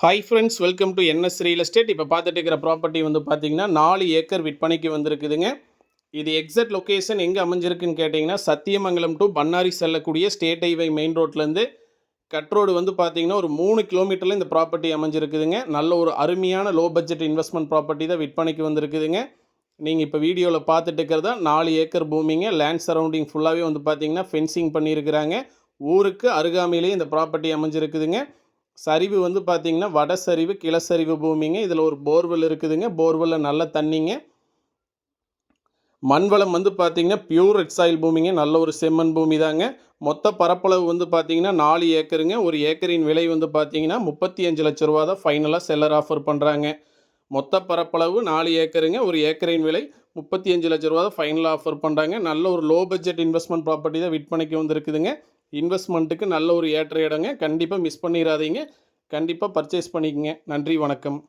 Hi friends, welcome to NS real estate. இப்போ பார்த்துட்டு இருக்கிற ப்ராப்பர்ட்டி வந்து பார்த்தீங்கன்னா 4 ஏக்கர் விற்பனைக்கு வந்திருக்குதுங்க. இது எக்ஸாக்ட் லொக்கேஷன் எங்கே அமைஞ்சிருக்குன்னு கேட்டிங்கன்னா, சத்தியமங்கலம் டு பண்ணாரி செல்லக்கூடிய ஸ்டேட் ஹைவே மெயின் ரோட்லேருந்து கட் ரோடு வந்து பார்த்தீங்கன்னா ஒரு 3 கிலோமீட்டரில் இந்த ப்ராப்பர்ட்டி அமைஞ்சிருக்குதுங்க. நல்ல ஒரு அருமையான லோ பட்ஜெட் இன்வெஸ்ட்மெண்ட் ப்ராப்பர்ட்டி தான் விற்பனைக்கு வந்திருக்குதுங்க. நீங்கள் இப்போ வீடியோவில் பார்த்துட்டு இருக்கிறதா 4 ஏக்கர் பூமிங்க. லேண்ட் சரௌண்டிங் ஃபுல்லாகவே வந்து பார்த்தீங்கன்னா ஃபென்சிங் பண்ணியிருக்கிறாங்க. ஊருக்கு அருகாமையிலேயே இந்த ப்ராப்பர்ட்டி அமைஞ்சிருக்குதுங்க. சரிவு வந்து பார்த்தீங்கன்னா வட சரிவு கிழசரிவு பூமிங்க. இதில் ஒரு போர்வெல் இருக்குதுங்க. போர்வெல்லில் நல்ல தண்ணிங்க. மண்வளம் வந்து பார்த்தீங்கன்னா பியூர் ரெட் சாயில் பூமிங்க. நல்ல ஒரு செம்மண் பூமி தாங்க. மொத்த பரப்பளவு வந்து பார்த்தீங்கன்னா 4 ஏக்கருங்க. ஒரு ஏக்கரின் விலை வந்து பார்த்தீங்கன்னா 35 லட்ச ரூபா தான் ஃபைனலாக செல்லர் ஆஃபர் பண்ணுறாங்க. மொத்த பரப்பளவு 4 ஏக்கருங்க. ஒரு ஏக்கரின் விலை 35 லட்ச ரூபா தான் ஃபைனலாக ஆஃபர் பண்ணுறாங்க. நல்ல ஒரு லோ பட்ஜெட் இன்வெஸ்ட்மெண்ட் ப்ராப்பர்ட்டி தான் விற்பனைக்கு வந்திருக்குதுங்க. இன்வெஸ்ட்மெண்ட்டுக்கு நல்ல ஒரு ஏற்ற இடங்க. கண்டிப்பாக மிஸ் பண்ணிடாதீங்க. கண்டிப்பாக பர்ச்சேஸ் பண்ணிக்கங்க. நன்றி, வணக்கம்.